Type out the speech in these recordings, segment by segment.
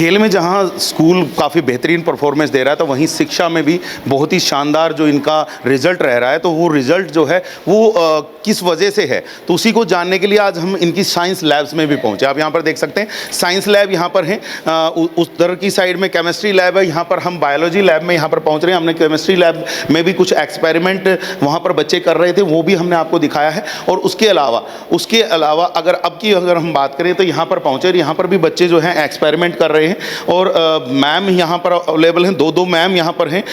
खेल में जहाँ स्कूल काफ़ी बेहतरीन परफॉर्मेंस दे रहा है, तो वहीं शिक्षा में भी बहुत ही शानदार जो इनका रिजल्ट रह रहा है, तो वो रिजल्ट जो है वो किस वजह से है, तो उसी को जानने के लिए आज हम इनकी साइंस लैब्स में भी पहुँचे। आप यहाँ पर देख सकते हैं साइंस लैब यहाँ पर है, उस तरह की साइड में केमिस्ट्री लैब है, यहाँ पर हम बायोलॉजी लैब में यहाँ पर पहुँच रहे हैं। हमने केमिस्ट्री लैब में भी कुछ एक्सपेरिमेंट वहाँ पर बच्चे कर रहे थे, वो भी हमने आपको दिखाया है। और उसके अलावा अगर हम बात करें तो यहाँ पर पहुँचे, यहाँ पर भी बच्चे जो हैं एक्सपेरिमेंट कर रहे हैं और मैम यहाँ पर अवेलेबल हैं, दो मैम यहाँ पर हैं,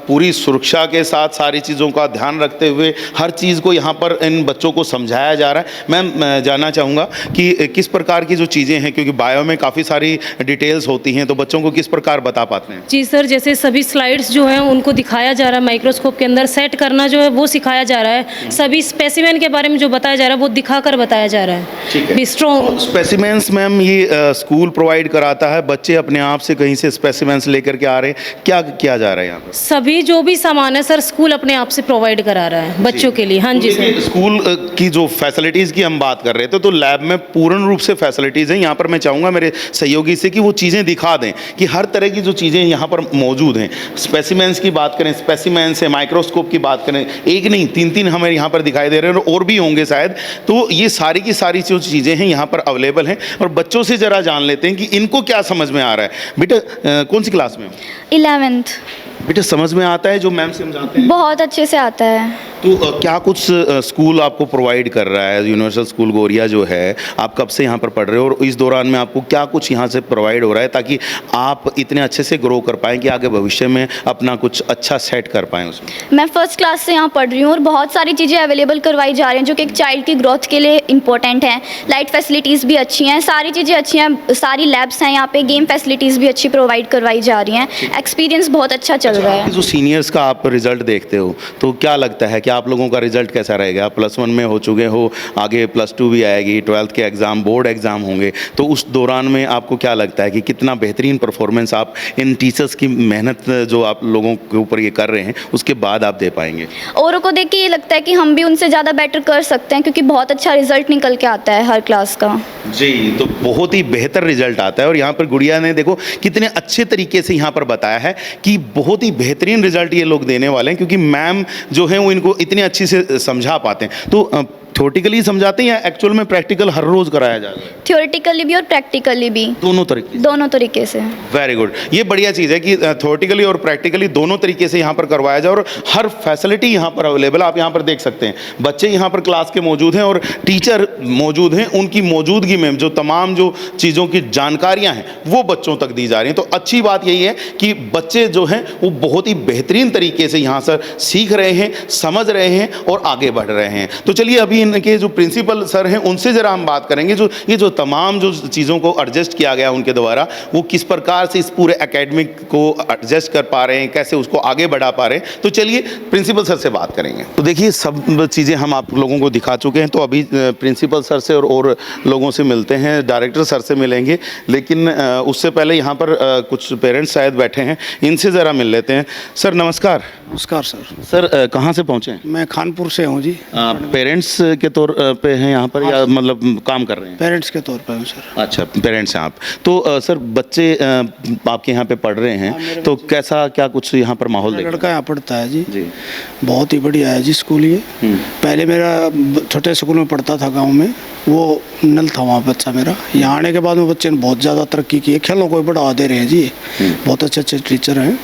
पूरी सुरक्षा के साथ सारी चीज़ों का ध्यान रखते हुए हर चीज़ को यहाँ पर इन बच्चों को समझाया जा रहा है। मैं जानना चाहूँगा कि किस प्रकार की जो चीज़ें हैं, क्योंकि बायो में काफ़ी सारी डिटेल्स होती हैं, तो बच्चों को किस प्रकार बता पाते हैं? जी सर, जैसे सभी स्लाइड्स जो हैं उनको दिखाया जा रहा है, माइक्रोस्कोप के अंदर सेट करना जो है वो सिखाया जा रहा है। सभी स्पेसिमेन के बारे में जो बताया जा रहा है वो दिखाकर बताया जा रहा है। ठीक है। स्ट्रॉन्ग स्पेसिमेंस मैम ये स्कूल प्रोवाइड कराता है, बच्चे अपने आप से कहीं से स्पेसिमेंस लेकर के आ रहे हैं, क्या किया जा रहा है यहाँ पर? सभी जो भी सामान है सर स्कूल अपने आप से प्रोवाइड करा रहा है बच्चों के लिए। हाँ जी सर। स्कूल की जो फैसिलिटीज़ की हम बात कर रहे थे, तो लैब में पूर्ण रूप से फैसिलिटीज़ हैं। यहाँ पर मैं चाहूँगा मेरे सहयोगी से कि वो चीज़ें दिखा दें कि हर तरह की जो चीज़ें यहाँ पर मौजूद हैं। स्पेसिमेंस की बात करें, स्पेसिमेन से माइक्रोस्कोप की बात करें, एक नहीं तीन हमें यहाँ पर दिखाई दे रहे हैं और भी होंगे शायद। तो ये सारी की सारी जो चीज़ें हैं यहाँ पर अवेलेबल हैं और बच्चों से ज़रा जान लेते हैं कि इनको क्या समझ में आ रहा है। बेटा कौन सी क्लास में हो? 11th। बेटा समझ में आता है जो मैम समझाते हैं? बहुत अच्छे से आता है। तो क्या कुछ स्कूल आपको प्रोवाइड कर रहा है? यूनिवर्सल स्कूल गोरिया जो है, आप कब से यहाँ पर पढ़ रहे हो और इस दौरान में आपको क्या कुछ यहाँ से प्रोवाइड हो रहा है ताकि आप इतने अच्छे से ग्रो कर पाएँ कि आगे भविष्य में अपना कुछ अच्छा सेट कर पाएँ उसमें? मैं फर्स्ट क्लास से यहाँ पढ़ रही हूँ और बहुत सारी चीज़ें अवेलेबल करवाई जा रही हैं जो कि एक चाइल्ड की ग्रोथ के लिए इंपॉर्टेंट हैं। लाइट फैसिलिटीज़ भी अच्छी हैं, सारी चीज़ें अच्छी हैं, सारी लैब्स हैं यहाँ पे, गेम फैसिलिटीज़ भी अच्छी प्रोवाइड करवाई जा रही हैं। एक्सपीरियंस बहुत अच्छा चल रहा है। जो सीनियर्स का आप रिजल्ट देखते हो तो क्या लगता है कि आप लोगों का रिजल्ट कैसा रहेगा? आप +1 में हो चुके हो, आगे +2 भी आएगी, 12th के एग्ज़ाम, बोर्ड एग्ज़ाम होंगे, तो उस दौरान में आपको क्या लगता है कि कितना बेहतरीन परफॉर्मेंस आप इन टीचर्स की मेहनत जो आप लोगों के ऊपर ये कर रहे हैं उसके बाद आप दे पाएंगे? औरों को देख के ये लगता है कि हम भी उनसे ज़्यादा बेटर कर सकते हैं क्योंकि बहुत अच्छा रिजल्ट निकल के आता है हर क्लास का। जी, तो बहुत ही बेहतर रिजल्ट आता है और यहाँ पर गुड़िया ने देखो कितने अच्छे तरीके से यहाँ पर बताया है कि बहुत ही बेहतरीन रिजल्ट ये लोग देने वाले हैं, क्योंकि मैम जो है वो इनको इतनी अच्छी से समझा पाते हैं। तो थ्योरेटिकली समझाते हैं या एक्चुअल में प्रैक्टिकल हर रोज़ कराया जाता है? थ्योरेटिकली भी और प्रैक्टिकली भी, दोनों तरीके से। वेरी गुड, ये बढ़िया चीज़ है कि थ्योरेटिकली और प्रैक्टिकली दोनों तरीके से यहाँ पर करवाया जाए और हर फैसिलिटी यहाँ पर अवेलेबल। आप यहाँ पर देख सकते हैं बच्चे यहाँ पर क्लास के मौजूद हैं और टीचर मौजूद हैं, उनकी मौजूदगी में जो तमाम जो चीज़ों की जानकारियाँ हैं वो बच्चों तक दी जा रही हैं। तो अच्छी बात यही है कि बच्चे जो हैं वो बहुत ही बेहतरीन तरीके से यहाँ से सीख रहे हैं, समझ रहे हैं और आगे बढ़ रहे हैं। तो चलिए अभी इनके जो प्रिंसिपल सर हैं उनसे ज़रा हम बात करेंगे, जो ये जो तमाम जो चीज़ों को एडजस्ट किया गया उनके द्वारा, वो किस प्रकार से इस पूरे एकेडमिक को एडजस्ट कर पा रहे हैं, कैसे उसको आगे बढ़ा पा रहे हैं। तो चलिए प्रिंसिपल सर से बात करेंगे। तो देखिए सब चीज़ें हम आप लोगों को दिखा चुके हैं, तो अभी प्रिंसिपल सर से और लोगों से मिलते हैं, डायरेक्टर सर से मिलेंगे, लेकिन उससे पहले यहाँ पर कुछ पेरेंट्स शायद बैठे हैं, इनसे ज़रा मिल लेते हैं। सर नमस्कार। नमस्कार सर। सर कहाँ से पहुँचे हैं? मैं खानपुर से हूँ जी। पेरेंट्स के तौर पे हैं यहाँ पर या मतलब काम कर रहे हैं? पेरेंट्स के तौर पर हूँ सर। अच्छा, पेरेंट्स हैं आप। तो सर बच्चे आपके यहाँ पे पढ़ रहे हैं, तो कैसा क्या कुछ यहाँ पर माहौल देखा? लड़का यहाँ पढ़ता है जी। जी, बहुत ही बढ़िया है जी स्कूल ये। पहले मेरा छोटे स्कूल में पढ़ता था गांव में, वो नल था वहाँ बच्चा मेरा। यहाँ आने के बाद में बच्चे ने बहुत ज़्यादा तरक्की की है, खेलों को बढ़ावा दे रहे हैं जी। बहुत अच्छे अच्छे टीचर हैं।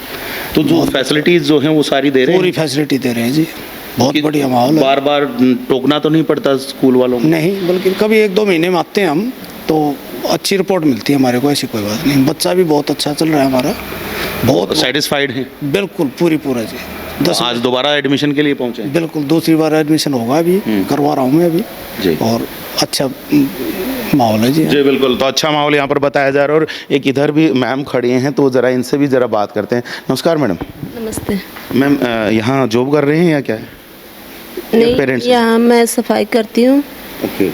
तो जो फैसिलिटीज़ जो हैं वो सारी दे रहे हैं? पूरी फैसिलिटी दे रहे हैं जी। बहुत बढ़िया माहौल है। बार बार टोकना तो नहीं पड़ता स्कूल वालों को? नहीं, बल्कि कभी 1-2 महीने में आते हैं हम, तो अच्छी रिपोर्ट मिलती है हमारे को, ऐसी कोई बात नहीं। बच्चा भी बहुत अच्छा चल रहा है हमारा, बहुत सेटिस्फाइड है? बिल्कुल पूरा जी। तो आज दोबारा एडमिशन के लिए पहुँचे? बिल्कुल, दूसरी बार एडमिशन होगा अभी, करवा रहा हूँ मैं अभी जी। और अच्छा माहौल है जी। जी बिल्कुल, तो अच्छा माहौल यहाँ पर बताया जा रहा है। और एक इधर भी मैम खड़ी हैं, तो ज़रा इनसे भी ज़रा बात करते हैं। नमस्कार मैडम। नमस्ते मैम, यहाँ जॉब कर रहे हैं या क्या है? नहीं, यहाँ मैं सफाई करती हूँ। ओके,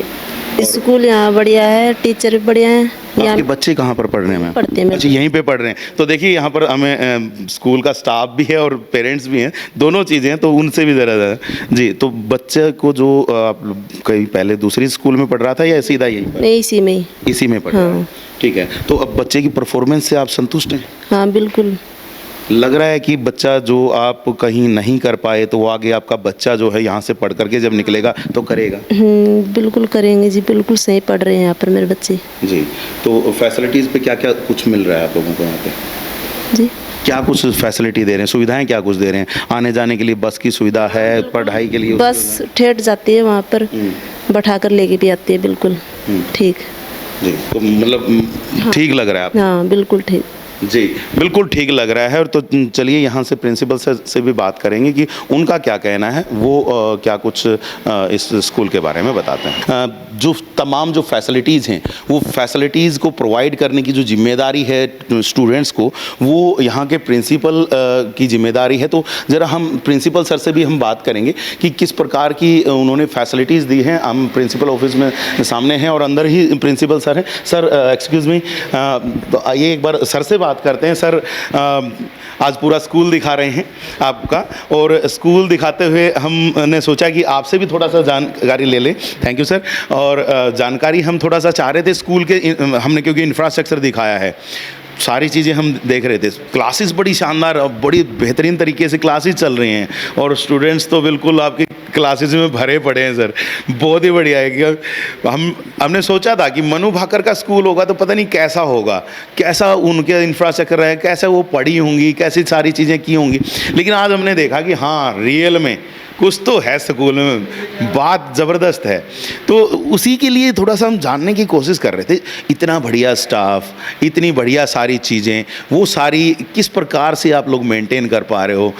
स्कूल यहाँ बढ़िया है, टीचर भी बढ़िया हैं। आपके यहाँ बच्चे कहाँ पर पढ़ रहे हैं मैम? पढ़ते हैं। अच्छा, यहीं पे पढ़ रहे हैं। तो देखिए यहाँ पर हमें स्कूल का स्टाफ भी है और पेरेंट्स भी हैं, दोनों चीज़ें हैं, तो उनसे भी ज़रा जी। तो बच्चे को जो आप कहीं पहले दूसरी स्कूल में पढ़ रहा था या सीधा यहीं पर? नहीं, इसी में ही। इसी में पढ़ रहा है। हाँ। ठीक है, तो अब बच्चे की परफॉर्मेंस से आप संतुष्ट हैं? हाँ बिल्कुल। लग रहा है कि बच्चा जो आप कहीं नहीं कर पाए तो वो आगे आपका बच्चा जो है यहाँ से पढ़ करके जब निकलेगा तो करेगा? बिल्कुल करेंगे जी, बिल्कुल सही पढ़ रहे हैं यहाँ पर मेरे बच्चे जी। तो फैसिलिटीज़ पे क्या क्या कुछ मिल रहा है आप लोगों को यहाँ पे? जी। क्या कुछ फैसिलिटी दे रहे हैं, सुविधाएं क्या कुछ दे रहे हैं? आने जाने के लिए बस की सुविधा है, पढ़ाई के लिए बस ठेठ जाती है वहाँ पर, बैठा कर लेके भी आती है। बिल्कुल ठीक। जी। तो मतलब ठीक लग रहा है आप? हाँ बिल्कुल ठीक। जी, बिल्कुल ठीक लग रहा है। और तो चलिए यहाँ से प्रिंसिपल से भी बात करेंगे कि उनका क्या कहना है, वो क्या कुछ इस स्कूल के बारे में बताते हैं। जो तमाम जो फैसिलिटीज़ हैं, वो फैसिलिटीज़ को प्रोवाइड करने की जो जिम्मेदारी है स्टूडेंट्स को, वो यहाँ के प्रिंसिपल की जिम्मेदारी है। तो ज़रा हम प्रिंसिपल सर से भी हम बात करेंगे कि किस प्रकार की उन्होंने फैसिलिटीज़ दी हैं। हम प्रिंसिपल ऑफिस में सामने हैं और अंदर ही प्रिंसिपल सर हैं। सर एक्सक्यूज़ मी, तो आइए एक बार सर से बात करते हैं। सर, आज पूरा स्कूल दिखा रहे हैं आपका, और स्कूल दिखाते हुए हमने सोचा कि आपसे भी थोड़ा सा जानकारी ले लें। Thank you sir. और जानकारी हम थोड़ा सा चाह रहे थे स्कूल के, हमने क्योंकि इंफ्रास्ट्रक्चर दिखाया है, सारी चीज़ें हम देख रहे थे। क्लासेस बड़ी शानदार, बड़ी बेहतरीन तरीके से क्लासेस चल रही हैं और स्टूडेंट्स तो बिल्कुल आपकी क्लासेस में भरे पड़े हैं सर। बहुत ही बढ़िया है कि हमने सोचा था कि मनु भाकर का स्कूल होगा तो पता नहीं कैसा होगा, कैसा उनके इंफ्रास्ट्रक्चर है, कैसे वो पढ़ी होंगी, कैसी सारी चीज़ें की होंगी। लेकिन आज हमने देखा कि हाँ, रियल में कुछ तो है स्कूल में, बात ज़बरदस्त है। तो उसी के लिए थोड़ा सा हम जानने की कोशिश कर रहे थे। इतना बढ़िया स्टाफ, इतनी बढ़िया सारी चीज़ें, वो सारी किस प्रकार से आप लोग मेंटेन कर पा रहे हो?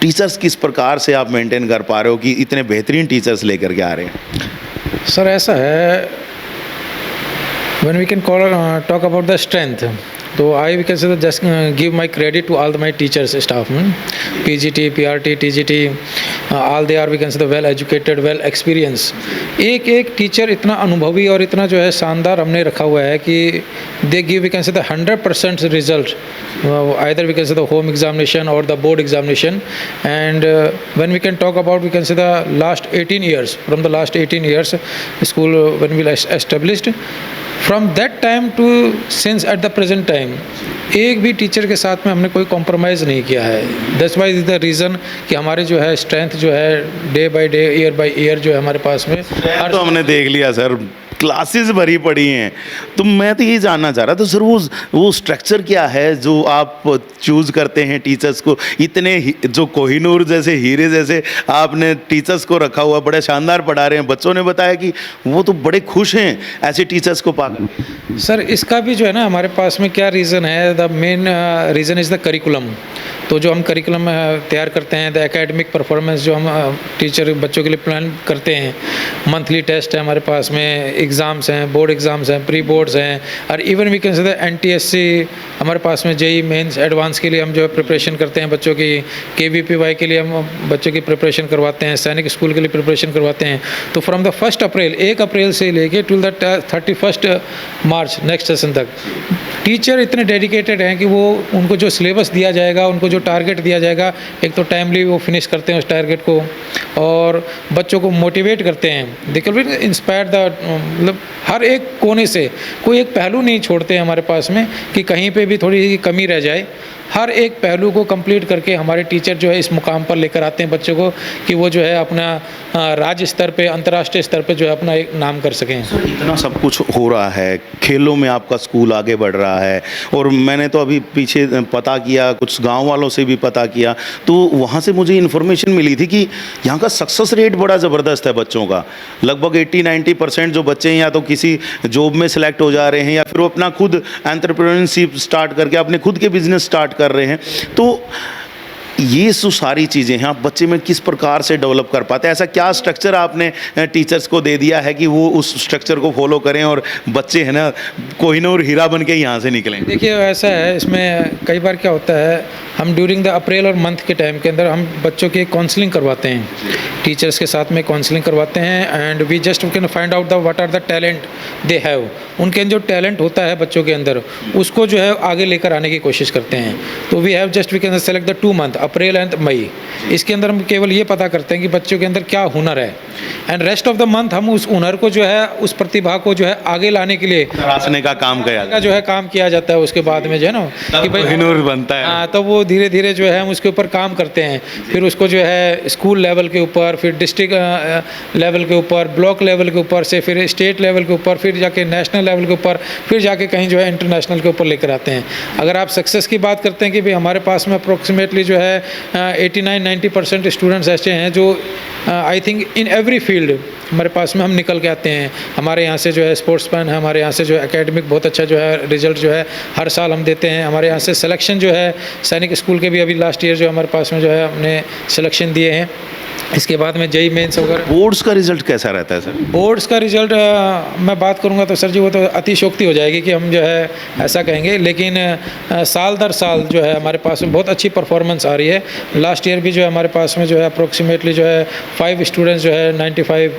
टीचर्स किस प्रकार से आप मेंटेन कर पा रहे हो कि इतने बेहतरीन टीचर्स लेकर के आ रहे हैं? सर ऐसा है, when we can talk about the strength, तो I we can say that just give my credit to all my teachers staff, PGT, PRT, TGT, all they are we can say the well educated, well experienced। एक एक teacher इतना अनुभवी और इतना जो है शानदार हमने रखा हुआ है कि they give we can say the 100% result, either we can say the home examination or the board examination। And when we can talk about we can say the last 18 years, from the last 18 years school when we established, from that time to since at the present time एक भी teacher के साथ में हमने कोई compromise नहीं किया है। That's why is the reason कि हमारे जो है स्ट्रेंथ जो है day by day, year by year जो है हमारे पास में। तो हमने देख लिया सर, क्लासेस भरी पड़ी हैं। तो मैं तो ये जानना चाह रहा था सर, वो स्ट्रक्चर क्या है जो आप चूज़ करते हैं टीचर्स को? इतने जो कोहिनूर जैसे हीरे जैसे आपने टीचर्स को रखा हुआ, बड़े शानदार पढ़ा रहे हैं। बच्चों ने बताया कि वो तो बड़े खुश हैं ऐसे टीचर्स को पाकर। सर इसका भी जो है ना हमारे पास में क्या रीज़न है, the main reason is the curriculum. तो जो हम करिकुलम तैयार करते हैं, द एकेडमिक परफॉर्मेंस जो हम टीचर बच्चों के लिए प्लान करते हैं, मंथली टेस्ट है हमारे पास में, एग्ज़ाम्स हैं, बोर्ड एग्ज़ाम्स हैं, प्री बोर्ड्स हैं, और even we can say the NTSC हमारे पास में, JEE मेंस एडवांस के लिए हम जो है प्रिपरेशन करते हैं बच्चों की, KVPY के लिए हम बच्चों की प्रिपरेशन करवाते हैं, सैनिक स्कूल के लिए प्रिपरेशन करवाते हैं। तो फ्रॉम द 1 अप्रैल 1 अप्रैल से लेके to the 31 March next session तक टीचर इतने डेडिकेटेड हैं कि वो उनको जो सिलेबस दिया जाएगा, उनको जो टारगेट दिया जाएगा, एक तो टाइमली वो फिनिश करते हैं उस टारगेट को और बच्चों को मोटिवेट करते हैं। They can be inspire the, मतलब हर एक कोने से कोई एक पहलू नहीं छोड़ते हैं हमारे पास में कि कहीं पे भी थोड़ी कमी रह जाए। हर एक पहलू को कंप्लीट करके हमारे टीचर जो है इस मुकाम पर लेकर आते हैं बच्चों को कि वो जो है अपना राज्य स्तर पे, अंतर्राष्ट्रीय स्तर पे जो है अपना एक नाम कर सकें। इतना सब कुछ हो रहा है, खेलों में आपका स्कूल आगे बढ़ रहा है, और मैंने तो अभी पीछे पता किया, कुछ गांव वालों से भी पता किया, तो वहाँ से मुझे इन्फॉर्मेशन मिली थी कि यहाँ का सक्सेस रेट बड़ा ज़बरदस्त है बच्चों का। लगभग 80-90% जो बच्चे हैं या तो किसी जॉब में सिलेक्ट हो जा रहे हैं या फिर वो अपना खुद एंटरप्रेन्योरशिप स्टार्ट करके अपने खुद के बिजनेस स्टार्ट कर रहे हैं। तो ये जो सारी चीज़ें हैं आप बच्चे में किस प्रकार से डेवलप कर पाते हैं? ऐसा क्या स्ट्रक्चर आपने टीचर्स को दे दिया है कि वो उस स्ट्रक्चर को फॉलो करें और बच्चे है ना कोहिनूर हीरा बन के यहाँ से निकलें? देखिए ऐसा है, इसमें कई बार क्या होता है, हम ड्यूरिंग द अप्रैल और मंथ के टाइम के अंदर हम बच्चों की काउंसलिंग करवाते हैं। टीचर्स के साथ में काउंसलिंग करवाते हैं and we just can find out the what are the talent they have. उनके जो टैलेंट होता है बच्चों के अंदर उसको जो है आगे लेकर आने की कोशिश करते हैं। तो we have just we can select the 2 month, April and May. इसके अंदर हम केवल ये पता करते हैं कि बच्चों के अंदर क्या हुनर है and rest of the month हम उस हुनर को जो है, उस प्रतिभा को जो है आगे लाने के लिए तराशने का काम किया जो है काम किया जाता है। उसके बाद में जो है ना कि भाई हिनूर बनता है। हाँ, तो वो धीरे धीरे जो है हम उसके ऊपर काम करते हैं। फिर उसको जो है स्कूल लेवल के ऊपर, फिर डिस्ट्रिक्ट लेवल के ऊपर, ब्लॉक लेवल के ऊपर से, फिर स्टेट लेवल के ऊपर, फिर जाके नेशनल लेवल के ऊपर, फिर जाके कहीं जो है इंटरनेशनल के ऊपर लेकर आते हैं। अगर आप सक्सेस की बात करते हैं कि भाई हमारे पास में अप्रोक्सीमेटली जो है 89-90% स्टूडेंट्स ऐसे हैं जो I think in every field हमारे पास में हम निकल के आते हैं। हमारे यहाँ से जो है स्पोर्ट्समैन है, हमारे यहाँ से जो है एकेडमिक बहुत अच्छा जो है रिजल्ट जो है हर साल हम देते हैं। हमारे यहाँ से सिलेक्शन जो है सैनिक स्कूल के भी अभी लास्ट ईयर जो हमारे पास में जो है हमने सिलेक्शन दिए हैं। इसके बाद में जेई मेंस वगैरह। बोर्ड्स का रिजल्ट कैसा रहता है सर? बोर्ड्स का रिजल्ट मैं बात करूंगा तो सर जी वो तो अतिशयोक्ति हो जाएगी कि हम जो है ऐसा कहेंगे, लेकिन साल दर साल जो है हमारे पास में बहुत अच्छी परफॉर्मेंस आ रही है। लास्ट ईयर भी जो है हमारे पास में जो है अप्रोक्सीमेटली जो है 5 स्टूडेंट्स जो है 95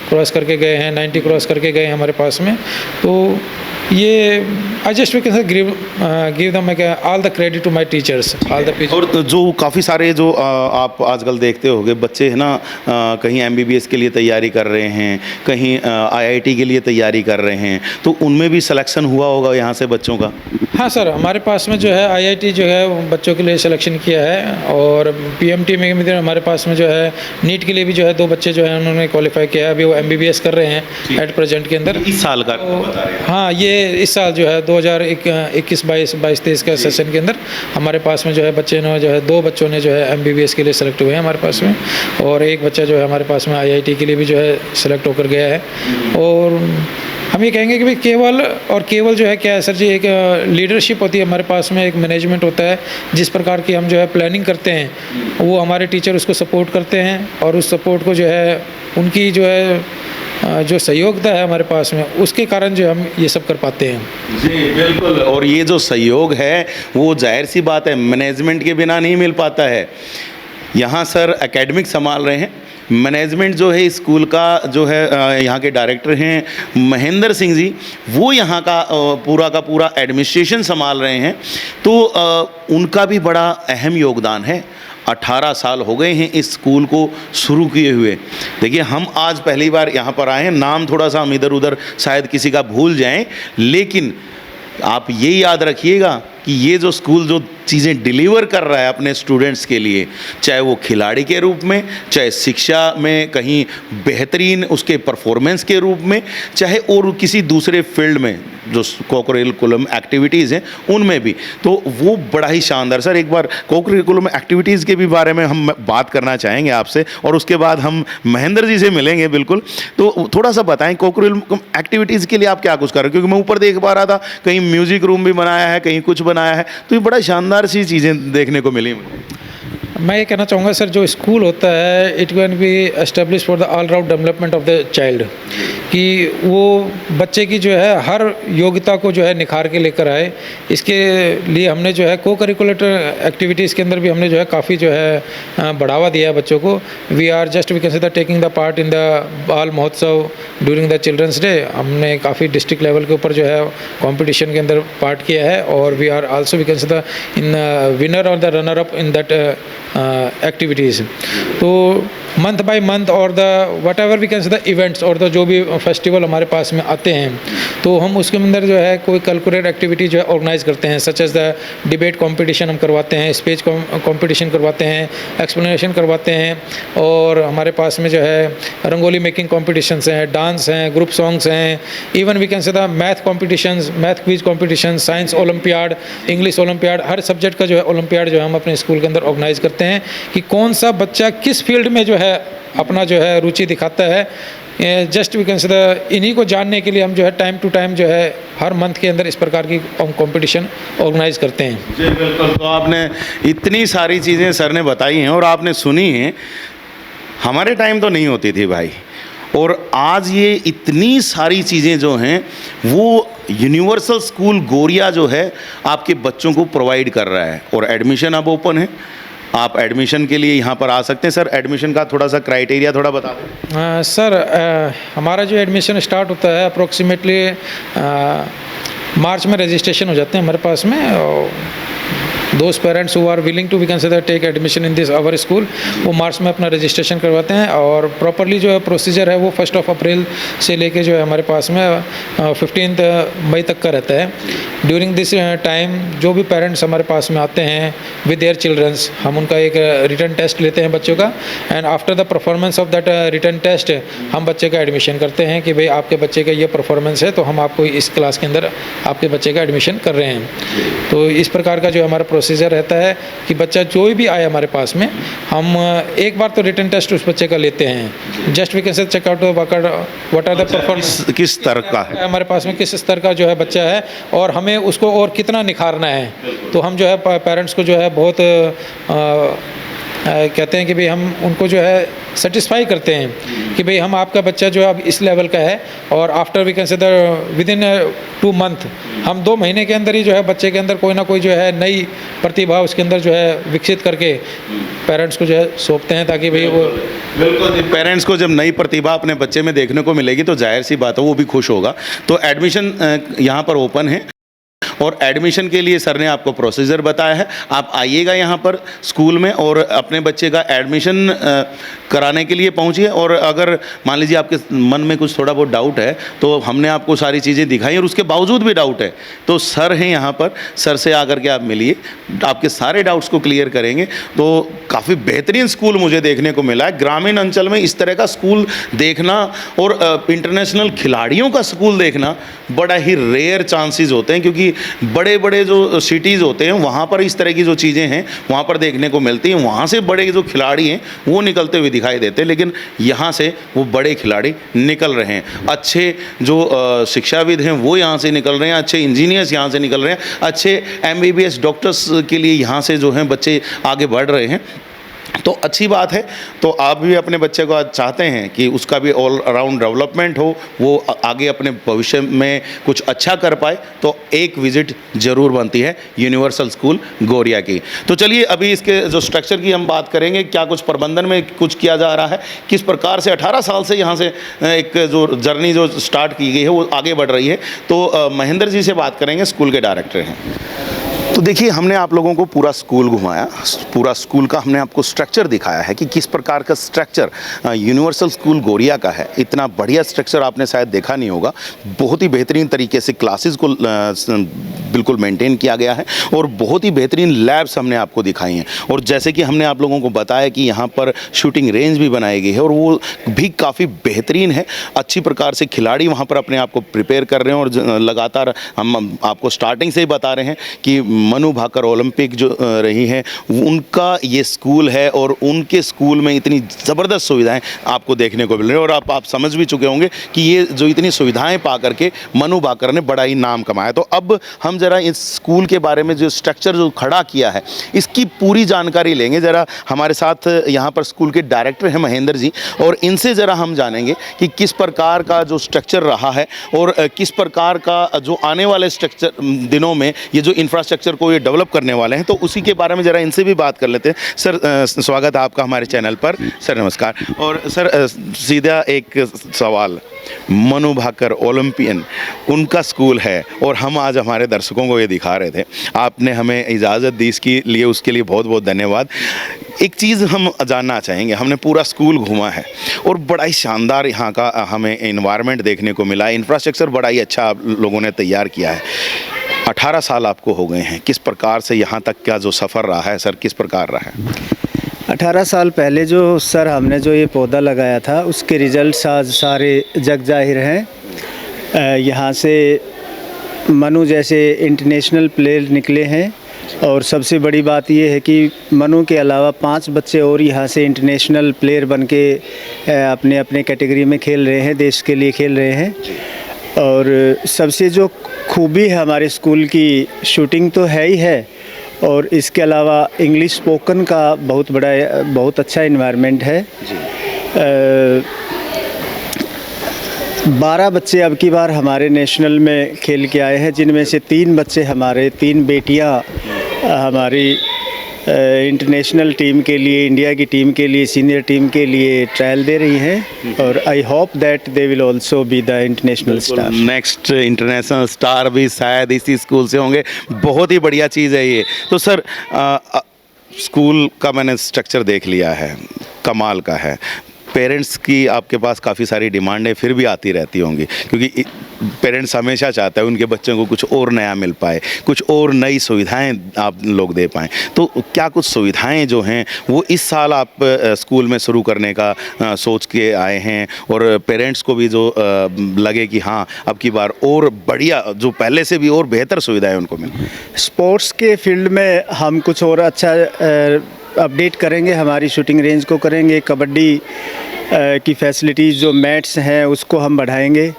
क्रॉस करके गए हैं, 90 क्रॉस करके गए हैं हमारे पास में। तो ये I just we can give them all the credit to my teachers, all the teachers. और जो काफ़ी सारे जो आप आजकल देखते होंगे बच्चे हैं ना, कहीं एमबीबीएस के लिए तैयारी कर रहे हैं, कहीं आईआईटी के लिए तैयारी कर रहे हैं, तो उनमें भी सिलेक्शन हुआ होगा यहाँ से बच्चों का? हाँ सर, हमारे पास में जो है आईआईटी जो है वो बच्चों के लिए सिलेक्शन किया है और पीएमटी में भी हमारे पास में जो है नीट के लिए भी जो है 2 बच्चे जो है उन्होंने क्वालिफाई किया है। अभी वो एमबीबीएस कर रहे हैं एट प्रेजेंट के अंदर। इस साल का बता रहे हैं? हाँ, ये इस साल जो है 2021-22 के सेशन के अंदर हमारे पास में जो है बच्चे ने जो है 2 बच्चों ने जो है एमबीबीएस के लिए सेलेक्ट हुए हैं हमारे पास में, और एक बच्चा जो है हमारे पास में आईआईटी के लिए भी जो है सेलेक्ट होकर गया है। और हम ये कहेंगे कि भाई केवल जो है क्या है सर जी, एक लीडरशिप होती है हमारे पास में, एक मैनेजमेंट होता है। जिस प्रकार की हम जो है प्लानिंग करते हैं वो हमारे टीचर उसको सपोर्ट करते हैं और उस सपोर्ट को जो है उनकी जो है जो सहयोगता है हमारे पास में उसके कारण जो हम ये सब कर पाते हैं। जी बिल्कुल। और ये जो सहयोग है वो जाहिर सी बात है मैनेजमेंट के बिना नहीं मिल पाता है। यहाँ सर एकेडमिक संभाल रहे हैं, मैनेजमेंट जो है स्कूल का जो है यहाँ के डायरेक्टर हैं महेंद्र सिंह जी, वो यहाँ का पूरा एडमिनिस्ट्रेशन संभाल रहे हैं। तो उनका भी बड़ा अहम योगदान है। 18 साल हो गए हैं इस स्कूल को शुरू किए हुए। देखिए हम आज पहली बार यहाँ पर आए हैं, नाम थोड़ा सा हम इधर उधर शायद किसी का भूल जाएं, लेकिन आप ये याद रखिएगा कि ये जो स्कूल जो चीज़ें डिलीवर कर रहा है अपने स्टूडेंट्स के लिए, चाहे वो खिलाड़ी के रूप में, चाहे शिक्षा में कहीं बेहतरीन उसके परफॉर्मेंस के रूप में, चाहे और किसी दूसरे फील्ड में जो को-करिकुलम एक्टिविटीज़ हैं उनमें भी, तो वो बड़ा ही शानदार। सर एक बार को-करिकुलम एक्टिविटीज़ के भी बारे में हम बात करना चाहेंगे आपसे और उसके बाद हम महेंद्र जी से मिलेंगे बिल्कुल। तो थोड़ा सा बताएं को-करिकुलम एक्टिविटीज़ के लिए आप क्या कुछ कर रहे हो, क्योंकि मैं ऊपर देख पा रहा था कहीं म्यूज़िक रूम भी बनाया है, कहीं कुछ बनाया है, तो ये बड़ा शानदार सी चीज़ें देखने को मिली मुझे। मैं ये कहना चाहूँगा सर, जो स्कूल होता है it can be establish for the all round development of the child, कि वो बच्चे की जो है हर योग्यता को जो है निखार के लेकर आए। इसके लिए हमने जो है को करिकुलर एक्टिविटीज़ के अंदर भी हमने जो है काफ़ी जो है बढ़ावा दिया है बच्चों को। We are just we can say the taking the part in the Bal Mahotsav during the children's day. हमने काफ़ी डिस्ट्रिक्ट लेवल के ऊपर जो है कंपटीशन के अंदर पार्ट किया है और we are also we can say the in winner और the runner up in that activities. तो मंथ बाय मंथ और the whatever we can say the events और द जो भी फेस्टिवल हमारे पास में आते हैं, तो हम उसके अंदर जो है कोई कल्कुलर एक्टिविटी जो है ऑर्गेनाइज करते हैं, such as the debate competition हम करवाते हैं, स्पीच कंपटीशन करवाते हैं, एक्सप्लेनेशन करवाते हैं, और हमारे पास में जो है रंगोली मेकिंग कॉम्पिटिशन्स हैं, डांस हैं, ग्रुप सॉन्ग्स हैं, even we can say the math competitions, math quiz competition, science olympiad, English olympiad, हर सब्जेक्ट का जो है ओलंपियाड जो है हम अपने स्कूल के अंदर ऑर्गेनाइज करते हैं कि कौन सा बच्चा किस फील्ड में जो है अपना जो है रुचि दिखाता है। Just we can say the इन्हीं को जानने के लिए हम जो है टाइम टू टाइम जो है हर मंथ के अंदर इस प्रकार की कंपटीशन ऑर्गेनाइज करते हैं। जी बिल्कुल। तो आपने इतनी सारी चीज़ें सर ने बताई हैं और आपने सुनी हैं, हमारे टाइम तो नहीं होती थी भाई, और आज ये इतनी सारी चीज़ें जो हैं वो यूनिवर्सल स्कूल गोरिया जो है आपके बच्चों को प्रोवाइड कर रहा है, और एडमिशन अब ओपन है। आप एडमिशन के लिए यहाँ पर आ सकते हैं। सर एडमिशन का थोड़ा सा क्राइटेरिया थोड़ा बता दें। सर हमारा जो एडमिशन स्टार्ट होता है अप्रोक्सीमेटली मार्च में रजिस्ट्रेशन हो जाते हैं हमारे पास में। Those parents who are willing to we consider take admission in this our school वो मार्च में अपना रजिस्ट्रेशन करवाते हैं। और प्रॉपरली जो है प्रोसीजर है वो 1 अप्रैल से लेके जो है हमारे पास में 15 मई तक का रहता है। ड्यूरिंग दिस टाइम जो भी पेरेंट्स हमारे पास में आते हैं विद देयर चिल्ड्रंस, हम उनका एक रिटन टेस्ट लेते हैं बच्चों का, and after the performance of that written test हम बच्चे का एडमिशन करते हैं कि भाई आपके बच्चे का ये परफॉर्मेंस है तो हम आपको इस क्लास के अंदर आपके बच्चे का एडमिशन कर रहे हैं। तो इस प्रकार का जो हमारा प्रोसीजर रहता है कि बच्चा जो भी आए हमारे पास में, हम एक बार तो रिटन टेस्ट उस बच्चे का लेते हैं, just we can say check out what are the performance, किस स्तर का है हमारे पास में, किस स्तर का जो है बच्चा है और हमें उसको और कितना निखारना है। तो हम जो है पेरेंट्स को जो है बहुत कहते हैं कि भाई हम उनको जो है सेटिस्फाई करते हैं कि भाई हम आपका बच्चा जो है अब इस लेवल का है, और after we consider within 2 month हम 2 महीने के अंदर ही जो है बच्चे के अंदर कोई ना कोई जो है नई प्रतिभा उसके अंदर जो है विकसित करके पेरेंट्स को जो है सौंपते हैं, ताकि भाई वो बिल्कुल पेरेंट्स को जब नई प्रतिभा अपने बच्चे में देखने को मिलेगी तो जाहिर सी बात है वो भी खुश होगा। तो एडमिशन यहाँ पर ओपन है और एडमिशन के लिए सर ने आपको प्रोसीजर बताया है। आप आइएगा यहाँ पर स्कूल में और अपने बच्चे का एडमिशन कराने के लिए पहुँचिए। और अगर मान लीजिए आपके मन में कुछ थोड़ा बहुत डाउट है तो हमने आपको सारी चीज़ें दिखाई और उसके बावजूद भी डाउट है तो सर हैं यहाँ पर, सर से आकर के आप मिलिए, आपके सारे डाउट्स को क्लियर करेंगे। तो काफ़ी बेहतरीन स्कूल मुझे देखने को मिला है। ग्रामीण अंचल में इस तरह का स्कूल देखना और इंटरनेशनल खिलाड़ियों का स्कूल देखना बड़ा ही रेयर चांसेस होते हैं, क्योंकि बड़े बड़े जो सिटीज़ होते हैं वहाँ पर इस तरह की जो चीज़ें हैं वहाँ पर देखने को मिलती हैं, वहाँ से बड़े जो खिलाड़ी हैं वो निकलते हुए दिखाई देते हैं, लेकिन यहाँ से वो बड़े खिलाड़ी निकल रहे हैं। अच्छे जो शिक्षाविद हैं वो यहाँ से निकल रहे हैं, अच्छे इंजीनियर्स यहाँ से निकल रहे हैं, अच्छे MBBS डॉक्टर्स के लिए यहाँ से जो हैं बच्चे आगे बढ़ रहे हैं। तो अच्छी बात है। तो आप भी अपने बच्चे को आज चाहते हैं कि उसका भी ऑल अराउंड डेवलपमेंट हो, वो आगे अपने भविष्य में कुछ अच्छा कर पाए, तो एक विज़िट ज़रूर बनती है यूनिवर्सल स्कूल गौरिया की। तो चलिए अभी इसके जो स्ट्रक्चर की हम बात करेंगे, क्या कुछ प्रबंधन में कुछ किया जा रहा है, किस प्रकार से 18 साल से यहाँ से एक जो जर्नी जो स्टार्ट की गई है वो आगे बढ़ रही है। तो महेंद्र जी से बात करेंगे, स्कूल के डायरेक्टर हैं। तो देखिए हमने आप लोगों को पूरा स्कूल घुमाया, पूरा स्कूल का हमने आपको स्ट्रक्चर दिखाया है कि किस प्रकार का स्ट्रक्चर यूनिवर्सल स्कूल गौरिया का है। इतना बढ़िया स्ट्रक्चर आपने शायद देखा नहीं होगा। बहुत ही बेहतरीन तरीके से क्लासेस को बिल्कुल मेंटेन किया गया है और बहुत ही बेहतरीन लैब्स हमने आपको दिखाई हैं। और जैसे कि हमने आप लोगों को बताया कि यहाँ पर शूटिंग रेंज भी बनाई गई है और वो भी काफ़ी बेहतरीन है। अच्छी प्रकार से खिलाड़ी वहाँ पर अपने आप को प्रिपेयर कर रहे हैं और लगातार हम आपको स्टार्टिंग से ही बता रहे हैं कि मनु भाकर ओलंपिक जो रही हैं उनका ये स्कूल है और उनके स्कूल में इतनी ज़बरदस्त सुविधाएं आपको देखने को मिल रही हैं। और आप समझ भी चुके होंगे कि ये जो इतनी सुविधाएं पा करके मनु भाकर ने बड़ा ही नाम कमाया। तो अब हम ज़रा इस स्कूल के बारे में जो स्ट्रक्चर जो खड़ा किया है इसकी पूरी जानकारी लेंगे। ज़रा हमारे साथ यहाँ पर स्कूल के डायरेक्टर हैं महेंद्र जी, और इनसे ज़रा हम जानेंगे कि किस प्रकार का जो स्ट्रक्चर रहा है और किस प्रकार का जो आने वाले स्ट्रक्चर दिनों में ये जो इंफ्रास्ट्रक्चर को ये डेवलप करने वाले हैं, तो उसी के बारे में ज़रा इनसे भी बात कर लेते हैं। सर स्वागत है आपका हमारे चैनल पर। सर नमस्कार। और सर सीधा एक सवाल, मनु भाकर ओलंपियन उनका स्कूल है और हम आज हमारे दर्शकों को ये दिखा रहे थे, आपने हमें इजाज़त दी इसके लिए, उसके लिए बहुत बहुत धन्यवाद। एक चीज़ हम जानना चाहेंगे, हमने पूरा स्कूल घूमा है और बड़ा ही शानदार यहाँ का हमें एनवायरनमेंट देखने को मिला, इंफ्रास्ट्रक्चर बड़ा ही अच्छा आप लोगों ने तैयार किया है। 18 साल आपको हो गए हैं, किस प्रकार से यहाँ तक का जो सफ़र रहा है सर, किस प्रकार रहा है? 18 साल पहले जो सर हमने जो ये पौधा लगाया था उसके रिजल्ट्स आज सारे जग जाहिर हैं। यहाँ से मनु जैसे इंटरनेशनल प्लेयर निकले हैं और सबसे बड़ी बात ये है कि मनु के अलावा 5 बच्चे और यहाँ से इंटरनेशनल प्लेयर बन के अपने अपने कैटेगरी में खेल रहे हैं, देश के लिए खेल रहे हैं। और सबसे जो खूबी है हमारे स्कूल की, शूटिंग तो है ही है और इसके अलावा इंग्लिश स्पोकन का बहुत अच्छा इन्वायरमेंट है। 12 बच्चे अब की बार हमारे नेशनल में खेल के आए हैं, जिनमें से 3 बच्चे हमारे, 3 बेटियां हमारी इंटरनेशनल टीम के लिए, इंडिया की टीम के लिए, सीनियर टीम के लिए ट्रायल दे रही हैं और I hope that they will also be the international star. Next international star भी शायद इसी स्कूल से होंगे। बहुत ही बढ़िया चीज़ है ये। तो सर स्कूल का मैंने स्ट्रक्चर देख लिया है, कमाल का है। पेरेंट्स की आपके पास काफ़ी सारी डिमांडें फिर भी आती रहती होंगी, क्योंकि पेरेंट्स हमेशा चाहते हैं उनके बच्चों को कुछ और नया मिल पाए, कुछ और नई सुविधाएं आप लोग दे पाएँ। तो क्या कुछ सुविधाएं जो हैं वो इस साल आप स्कूल में शुरू करने का सोच के आए हैं, और पेरेंट्स को भी जो लगे कि हाँ अब की बार और बढ़िया, जो पहले से भी और बेहतर सुविधाएं उनको मिलें? स्पोर्ट्स के फील्ड में हम कुछ और अच्छा अपडेट करेंगे, हमारी शूटिंग रेंज को करेंगे, कबड्डी की फैसिलिटीज़ जो मैट्स हैं उसको हम बढ़ाएंगे,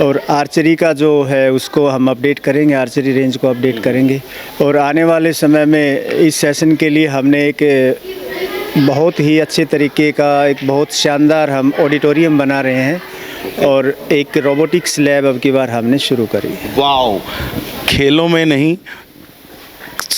और आर्चरी का जो है उसको हम अपडेट करेंगे, आर्चरी रेंज को अपडेट करेंगे। और आने वाले समय में इस सेशन के लिए हमने एक बहुत ही अच्छे तरीके का, एक बहुत शानदार हम ऑडिटोरियम बना रहे हैं, और एक रोबोटिक्स लैब अब की बार हमने शुरू करी है। वाओ, खेलों में नहीं,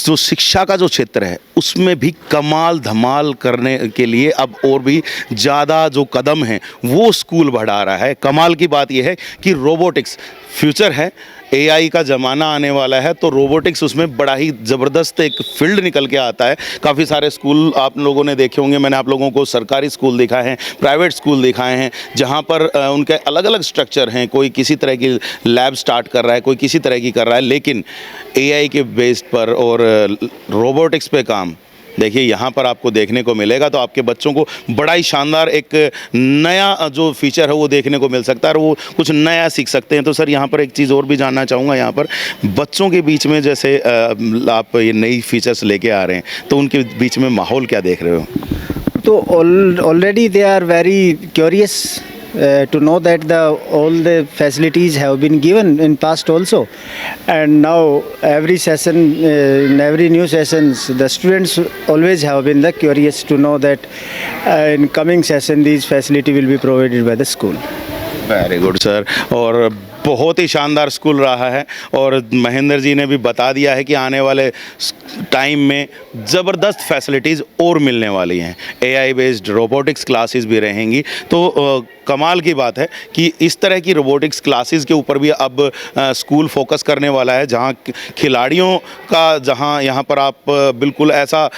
जो शिक्षा का जो क्षेत्र है उसमें भी कमाल धमाल करने के लिए अब और भी ज़्यादा जो कदम हैं वो स्कूल बढ़ा रहा है। कमाल की बात यह है कि रोबोटिक्स फ्यूचर है, एआई का ज़माना आने वाला है, तो रोबोटिक्स उसमें बड़ा ही ज़बरदस्त एक फील्ड निकल के आता है। काफ़ी सारे स्कूल आप लोगों ने देखे होंगे, मैंने आप लोगों को सरकारी स्कूल दिखाए हैं, प्राइवेट स्कूल दिखाए हैं, जहाँ पर उनके अलग अलग स्ट्रक्चर हैं। कोई किसी तरह की लैब स्टार्ट कर रहा है, कोई किसी तरह की कर रहा है, लेकिन एआई के बेस पर और रोबोटिक्स पे काम देखिए यहाँ पर आपको देखने को मिलेगा। तो आपके बच्चों को बड़ा ही शानदार एक नया जो फीचर है वो देखने को मिल सकता है, और वो कुछ नया सीख सकते हैं। तो सर यहाँ पर एक चीज़ और भी जानना चाहूँगा, यहाँ पर बच्चों के बीच में जैसे आप ये नई फीचर्स लेके आ रहे हैं, तो उनके बीच में माहौल क्या देख रहे हो? तो already they are very curious to know that all the facilities have been given in past also, and now every session, in every new sessions, the students always have been the curious to know that in coming session these facility will be provided by the school. Very good sir, और बहुत ही शानदार school रहा है, और महेंद्र जी ने भी बता दिया है कि आने वाले टाइम में ज़बरदस्त फैसिलिटीज़ और मिलने वाली हैं। एआई बेस्ड रोबोटिक्स क्लासेस भी रहेंगी। तो कमाल की बात है कि इस तरह की रोबोटिक्स क्लासेस के ऊपर भी अब स्कूल फोकस करने वाला है, जहां खिलाड़ियों का, जहां यहाँ पर आप बिल्कुल ऐसा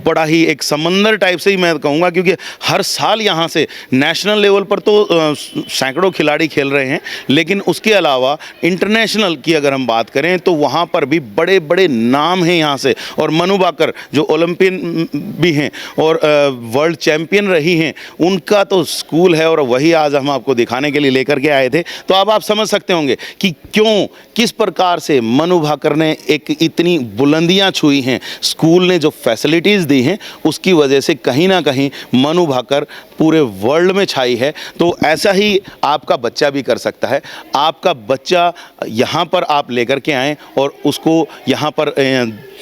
बड़ा ही एक समंदर टाइप से ही मैं कहूँगा, क्योंकि हर साल यहाँ से नेशनल लेवल पर तो सैकड़ों खिलाड़ी खेल रहे हैं, लेकिन उसके अलावा इंटरनेशनल की अगर हम बात करें तो वहाँ पर भी बड़े बड़े नाम हैं यहाँ से। और मनु भाकर जो ओलंपियन भी हैं और वर्ल्ड चैंपियन रही हैं, उनका तो स्कूल है, और वही आज हम आपको दिखाने के लिए लेकर के आए थे। तो अब आप समझ सकते होंगे कि क्यों, किस प्रकार से मनु भाकर ने एक इतनी बुलंदियां छुई हैं। स्कूल ने जो फैसिलिटीज़ दी हैं उसकी वजह से कहीं ना कहीं मनु भाकर पूरे वर्ल्ड में छाई है। तो ऐसा ही आपका बच्चा भी कर सकता है। आपका बच्चा यहाँ पर आप लेकर के आएँ और उसको यहाँ पर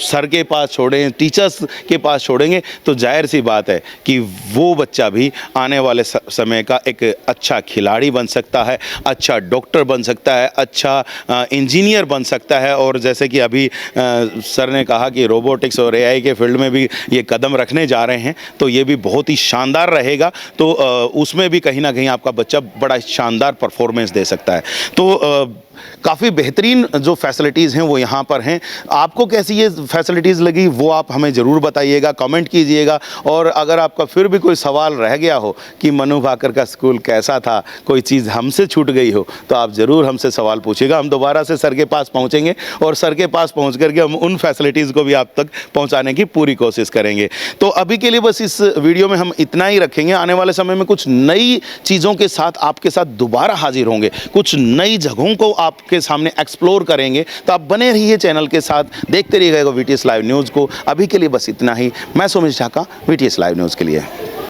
सर के पास छोड़ें, टीचर्स के पास छोड़ेंगे, तो जाहिर सी बात है कि वो बच्चा भी आने वाले समय का एक अच्छा खिलाड़ी बन सकता है, अच्छा डॉक्टर बन सकता है, अच्छा इंजीनियर बन सकता है। और जैसे कि अभी सर ने कहा कि रोबोटिक्स और एआई के फील्ड में भी ये कदम रखने जा रहे हैं, तो ये भी बहुत ही शानदार रहेगा। तो उसमें भी कहीं ना कहीं आपका बच्चा बड़ा शानदार परफॉर्मेंस दे सकता है। तो काफ़ी बेहतरीन जो फैसिलिटीज़ हैं वो यहाँ पर हैं। आपको कैसी ये फैसिलिटीज़ लगी वो आप हमें ज़रूर बताइएगा, कमेंट कीजिएगा। और अगर आपका फिर भी कोई सवाल रह गया हो कि मनु भाकर का स्कूल कैसा था, कोई चीज़ हमसे छूट गई हो, तो आप ज़रूर हमसे सवाल पूछिएगा। हम दोबारा से सर के पास पहुँचेंगे और सर के पास पहुँच करके हम उन फैसिलिटीज़ को भी आप तक पहुँचाने की पूरी कोशिश करेंगे। तो अभी के लिए बस इस वीडियो में हम इतना ही रखेंगे। आने वाले समय में कुछ नई चीज़ों के साथ आपके साथ दोबारा हाजिर होंगे, कुछ नई जगहों को आपके सामने एक्सप्लोर करेंगे। तो आप बने रहिए चैनल के साथ, देखते रहिएगा VTS लाइव न्यूज़ को। अभी के लिए बस इतना ही। मैं सुमित झाका, VTS लाइव न्यूज़ के लिए।